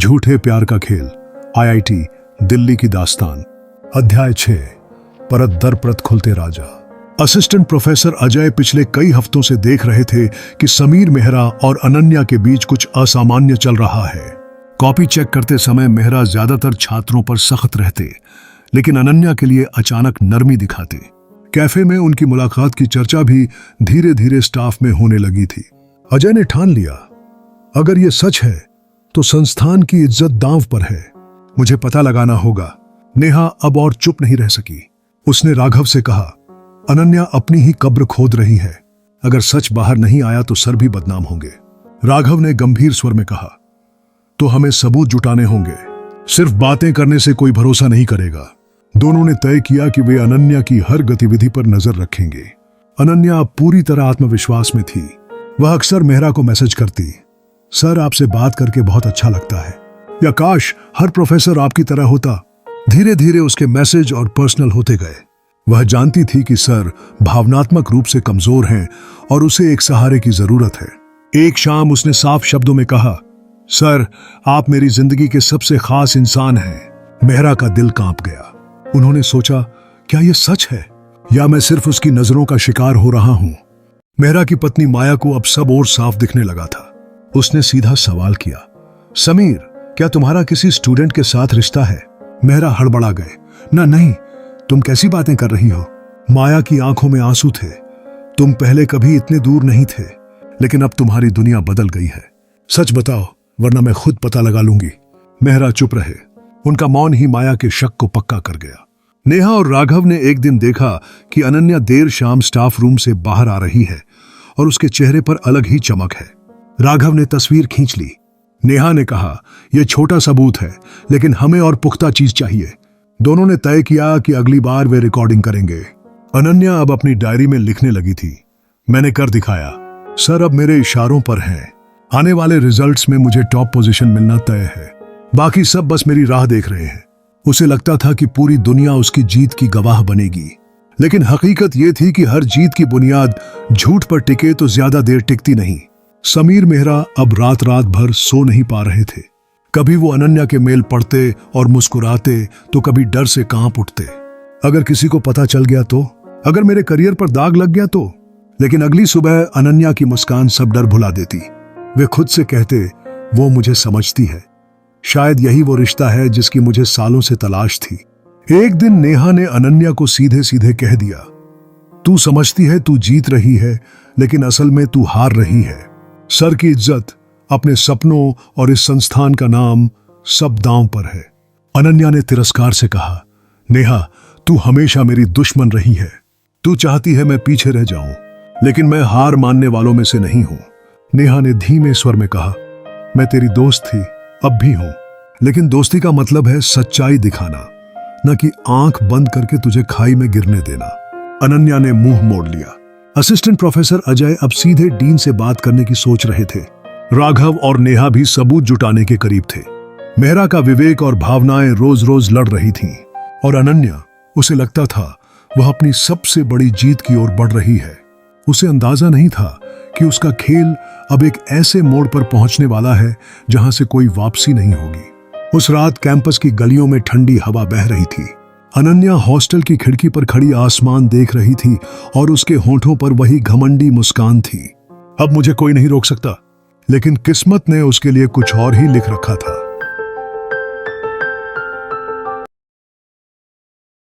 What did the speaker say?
झूठे प्यार का खेल, आईआईटी दिल्ली की दास्तान। अध्याय 6, परत दर परत खुलते राजा। असिस्टेंट प्रोफेसर अजय पिछले कई हफ्तों से देख रहे थे कि समीर मेहरा और अनन्या के बीच कुछ असामान्य चल रहा है। कॉपी चेक करते समय मेहरा ज्यादातर छात्रों पर सख्त रहते, लेकिन अनन्या के लिए अचानक नरमी दिखाते। कैफे में उनकी मुलाकात की चर्चा भी धीरे धीरे स्टाफ में होने लगी थी। अजय ने ठान लिया, अगर ये सच है तो संस्थान की इज्जत दांव पर है। मुझे पता लगाना होगा। नेहा अब और चुप नहीं रह सकी। उसने राघव से कहा, अनन्या अपनी ही कब्र खोद रही है। अगर सच बाहर नहीं आया तो सर भी बदनाम होंगे। राघव ने गंभीर स्वर में कहा, तो हमें सबूत जुटाने होंगे। सिर्फ बातें करने से कोई भरोसा नहीं करेगा। दोनों ने तय किया कि वे अनन्या की हर गतिविधि पर नजर रखेंगे। अनन्या पूरी तरह आत्मविश्वास में थी। वह अक्सर मेहरा को मैसेज करती, सर आपसे बात करके बहुत अच्छा लगता है, या काश हर प्रोफेसर आपकी तरह होता। धीरे धीरे उसके मैसेज और पर्सनल होते गए। वह जानती थी कि सर भावनात्मक रूप से कमजोर हैं और उसे एक सहारे की जरूरत है। एक शाम उसने साफ शब्दों में कहा, सर आप मेरी जिंदगी के सबसे खास इंसान हैं। मेहरा का दिल कांप गया। उन्होंने सोचा, क्या यह सच है या मैं सिर्फ उसकी नजरों का शिकार हो रहा हूं? मेहरा की पत्नी माया को अब सब और साफ दिखने लगा था। उसने सीधा सवाल किया, समीर क्या तुम्हारा किसी स्टूडेंट के साथ रिश्ता है? मेहरा हड़बड़ा गए, ना नहीं, तुम कैसी बातें कर रही हो? माया की आंखों में आंसू थे। तुम पहले कभी इतने दूर नहीं थे, लेकिन अब तुम्हारी दुनिया बदल गई है। सच बताओ वरना मैं खुद पता लगा लूंगी। मेहरा चुप रहे। उनका मौन ही माया के शक को पक्का कर गया। नेहा और राघव ने एक दिन देखा कि अनन्या देर शाम स्टाफ रूम से बाहर आ रही है और उसके चेहरे पर अलग ही चमक है। राघव ने तस्वीर खींच ली। नेहा ने कहा, यह छोटा सबूत है, लेकिन हमें और पुख्ता चीज चाहिए। दोनों ने तय किया कि अगली बार वे रिकॉर्डिंग करेंगे। अनन्या अब अपनी डायरी में लिखने लगी थी, मैंने कर दिखाया। सर अब मेरे इशारों पर हैं। आने वाले रिजल्ट्स में मुझे टॉप पोजीशन मिलना तय है। बाकी सब बस मेरी राह देख रहे हैं। उसे लगता था कि पूरी दुनिया उसकी जीत की गवाह बनेगी, लेकिन हकीकत यह थी कि हर जीत की बुनियाद झूठ पर टिके तो ज्यादा देर टिकती नहीं। समीर मेहरा अब रात रात भर सो नहीं पा रहे थे। कभी वो अनन्या के मेल पढ़ते और मुस्कुराते तो कभी डर से कांप उठते। अगर किसी को पता चल गया तो, अगर मेरे करियर पर दाग लग गया तो। लेकिन अगली सुबह अनन्या की मुस्कान सब डर भुला देती। वे खुद से कहते, वो मुझे समझती है। शायद यही वो रिश्ता है जिसकी मुझे सालों से तलाश थी। एक दिन नेहा ने अनन्या को सीधे सीधे कह दिया, तू समझती है तू जीत रही है, लेकिन असल में तू हार रही है। सर की इज्जत, अपने सपनों और इस संस्थान का नाम सब दांव पर है। अनन्या ने तिरस्कार से कहा, नेहा तू हमेशा मेरी दुश्मन रही है। तू चाहती है मैं पीछे रह जाऊं, लेकिन मैं हार मानने वालों में से नहीं हूं। नेहा ने धीमे स्वर में कहा, मैं तेरी दोस्त थी, अब भी हूं, लेकिन दोस्ती का मतलब है सच्चाई दिखाना, न कि आंख बंद करके तुझे खाई में गिरने देना। अनन्या ने मुंह मोड़ लिया। असिस्टेंट प्रोफेसर अजय अब सीधे डीन से बात करने की सोच रहे थे। राघव और नेहा भी सबूत जुटाने के करीब थे। मेहरा का विवेक और भावनाएं रोज रोज लड़ रही थीं, और अनन्या, उसे लगता था वह अपनी सबसे बड़ी जीत की ओर बढ़ रही है। उसे अंदाजा नहीं था कि उसका खेल अब एक ऐसे मोड़ पर पहुंचने वाला है जहां से कोई वापसी नहीं होगी। उस रात कैंपस की गलियों में ठंडी हवा बह रही थी। अनन्या हॉस्टल की खिड़की पर खड़ी आसमान देख रही थी और उसके होठों पर वही घमंडी मुस्कान थी। अब मुझे कोई नहीं रोक सकता। लेकिन किस्मत ने उसके लिए कुछ और ही लिख रखा था।